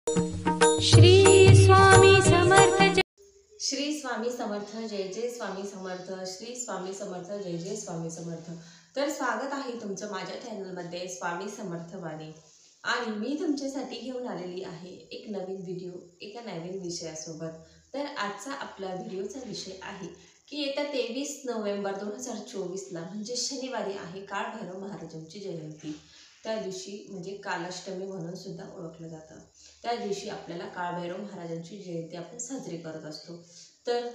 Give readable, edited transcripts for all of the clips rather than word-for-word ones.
श्री स्वामी समर्थ श्री स्वामी समर्थ जय जय स्वामी समर्थ श्री स्वामी समर्थ जय जय स्वामी समर्थ। तर स्वागत आहे तुमचं माझ्या चॅनलमध्ये स्वामी समर्थ वाणी। आणि मी तुमच्यासाठी घेऊन आलेली आहे एक नवीन व्हिडिओ एका नवीन विषयासोबत। तर आजचा आपला व्हिडिओचा विषय आहे की येत्या 23 नोव्हेंबर 2024ला म्हणजे शनिवारी आहे काळभैरव महाराजांची जयंती। त्या दिवशी म्हणजे कालाष्टमी म्हणून सुद्धा ओळखलं जातं। त्या दिवशी आपल्याला काळभैरव महाराजांची जयंती आपण साजरी करत असतो। तर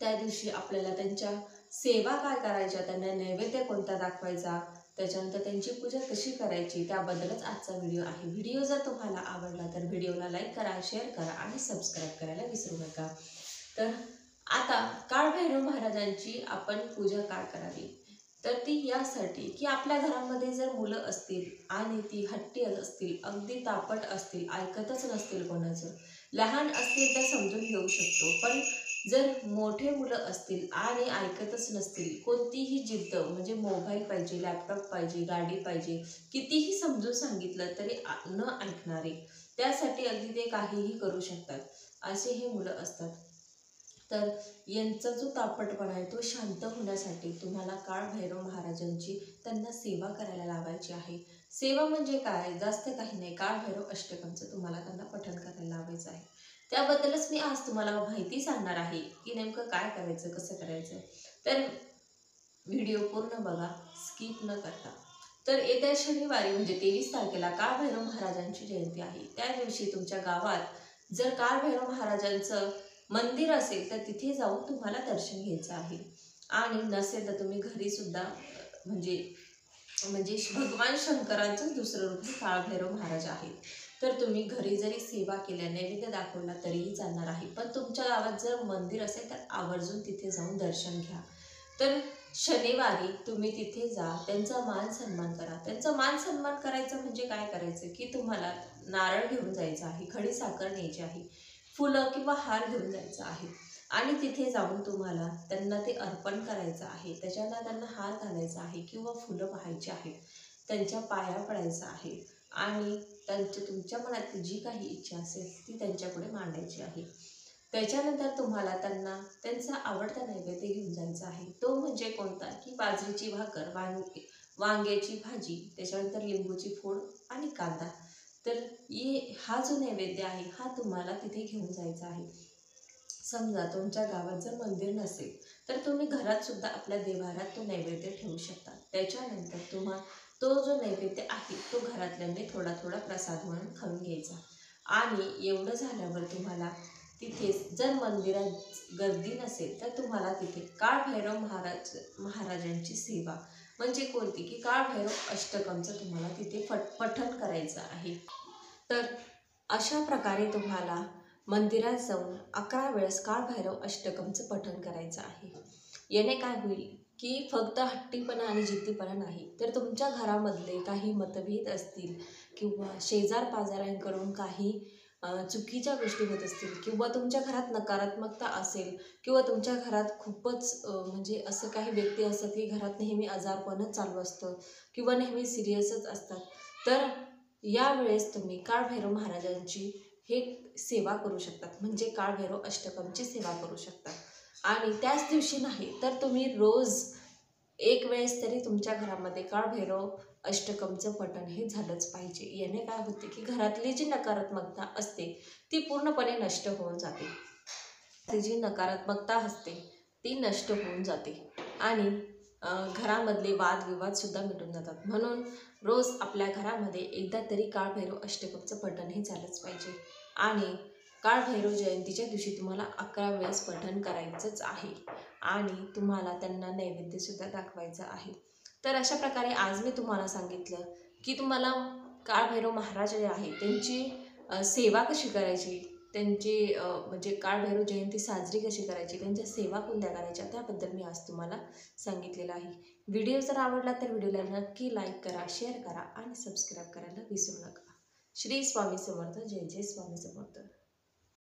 त्या दिवशी आपल्याला त्यांच्या सेवा काय करायच्या, त्यांना नैवेद्य कोणता दाखवायचा, त्याच्यानंतर त्यांची पूजा कशी करायची त्याबद्दलच आजचा व्हिडिओ आहे। व्हिडिओ जर तुम्हाला आवडला तर व्हिडिओला लाईक करा, शेअर करा आणि सबस्क्राईब करायला विसरू नका। तर आता काळभैरव महाराजांची आपण पूजा काय करावी, तर ती यासाठी की आपल्या घरामध्ये जर मुलं असतील आणि ती हट्टी असतील, अगदी तापट असतील, ऐकतच नसतील कोणाचं, लहान असतील तर समजून घेऊ शकतो, पण जर मोठे मुलं असतील आणि ऐकतच नसतील, कोणतीही जिद्द म्हणजे मोबाईल पाहिजे, लॅपटॉप पाहिजे, गाडी पाहिजे, कितीही समजून सांगितलं तरी न ऐकणारे, त्यासाठी अगदी ते काहीही करू शकतात, असे हे मुलं असतात। तर यांचा जो तापटपणा आहे तो शांत होण्यासाठी तुम्हाला काळभैरव महाराजांची त्यांना सेवा करायला लावायची आहे। सेवा म्हणजे काय, जास्त काही नाही, काळभैरव अष्टकमचं तुम्हाला त्यांना पठण करायला लावायचं आहे। त्याबद्दलच मी आज तुम्हाला माहिती सांगणार आहे की नेमकं काय करायचं, कसं करायचं। तर व्हिडिओ पूर्ण बघा, स्किप न करता। तर येत्या शनिवारी म्हणजे 23 तारखेला काळभैरव महाराजांची जयंती आहे। त्या दिवशी तुमच्या गावात जर काळभैरव महाराजांचं मंदिर असेल तर तिथे जाऊन तुम्हाला दर्शन घ्यायचं आहे। आणि नसेल तर तुम्ही घरी सुद्धा म्हणजे भगवान शंकरांचं दुसरं रूप काळभैरव महाराज आहेत, तर तुम्ही घरी जरी सेवा केल्या, नैवेद्य दाखवला तरीही चालणार आहे। पण तुमच्या गावात जर मंदिर असेल तर आवर्जून तिथे जाऊन दर्शन घ्या। तर शनिवारी तुम्ही तिथे जा, त्यांचा मान सन्मान करा। त्यांचा मान सन्मान करायचं म्हणजे काय करायचं की तुम्हाला नारळ घेऊन जायचं आहे, खडी साखर न्यायची आहे, फुलं किंवा हार घेऊन जायचं आहे आणि तिथे जाऊन तुम्हाला त्यांना ते अर्पण करायचं आहे। त्याच्यानंतर त्यांना हार घालायचा आहे किंवा फुलं वाहायची आहेत, त्यांच्या पाया पडायचं आहे आणि तुमच्या मनातली जी काही इच्छा असेल ती त्यांच्यापुढे मांडायची आहे। त्याच्यानंतर तुम्हाला त्यांना त्यांचा आवडता नैवेद्य घेऊन जायचा आहे। तो म्हणजे कोणता की बाजरीची भाकर, वांग्याची भाजी, त्याच्यानंतर लिंबूची फोड आणि कांदा। तर हा जो नैवेद्य आहे हा तुम्हाला तिथे घेऊन जायचा आहे। समजा तुमच्या गावात जर मंदिर नसेल तर तुम्ही घरात सुद्धा आपल्या देवाऱ्यात तो नैवेद्य ठेवू शकता। त्याच्यानंतर तुम्हाला तो जो नैवेद्य आहे तो घरातल्यांनी थोडा थोडा प्रसाद म्हणून खाऊन घ्यायचा। आणि एवढं झाल्यावर तुम्हाला तिथेच जर मंदिरात गर्दी नसेल तर तुम्हाला तिथे काळभैरव महाराजांची सेवा म्हणजे कोणती की काळभैरव अष्टकमचं तुम्हाला तिथे पठण करायचं आहे। तर अशा प्रकारे तुम्हाला मंदिरात जाऊन 11 वेळेस काळभैरव अष्टकमचं पठण करायचं आहे। याने काय होईल की फक्त हट्टीपणा आणि जिद्दीपणा नाही, तर तुमच्या घरामधले काही मतभेद असतील किंवा शेजार पाजाऱ्यांकडून काही चुकीच्या गोष्टी होत असतील किंवा तुमच्या घरात नकारात्मकता असेल किंवा तुमच्या घरात खूपच म्हणजे असं काही व्यक्ती असतात की घरात नेहमी आजारपणच चालू असतं किंवा नेहमी सिरियसच असतात, तर यावेळेस तुम्ही काळभैरव महाराजांची हे सेवा करू शकतात, म्हणजे काळभैरव अष्टकमची सेवा करू शकता। आणि त्याच दिवशी नाही तर तुम्ही रोज एक वेळेस तरी तुमच्या घरामध्ये काळभैरव अष्टकमचं पठण हे झालंच पाहिजे। याने काय होते की घरातली जी नकारात्मकता असते ती पूर्णपणे नष्ट होऊन जाते, ती जी नकारात्मकता असते ती नष्ट होऊन जाते आणि घरामधले वादविवाद सुद्धा मिटून जातात। म्हणून रोज आपल्या घरामध्ये एकदा तरी काळभैरव अष्टकमचं पठण हे झालंच पाहिजे। आणि काळभैरव जयंतीच्या दिवशी तुम्हाला 11 वेळेस पठण करायचंच आहे आणि तुम्हाला त्यांना नैवेद्यसुद्धा दाखवायचं आहे। तर अशा प्रकारे आज मी तुम्हाला सांगितलं की तुम्हाला काळभैरव महाराज जे आहे त्यांची सेवा कशी करायची, त्यांची म्हणजे काळभैरव जयंती साजरी कशी करायची, त्यांच्या सेवा कोणत्या करायच्या त्याबद्दल मी आज तुम्हाला सांगितलेलं आहे। व्हिडिओ जर आवडला तर व्हिडिओला नक्की लाईक करा, शेअर करा आणि सबस्क्राईब करायला विसरू नका। श्री स्वामी समर्थ जय जय स्वामी समर्थ।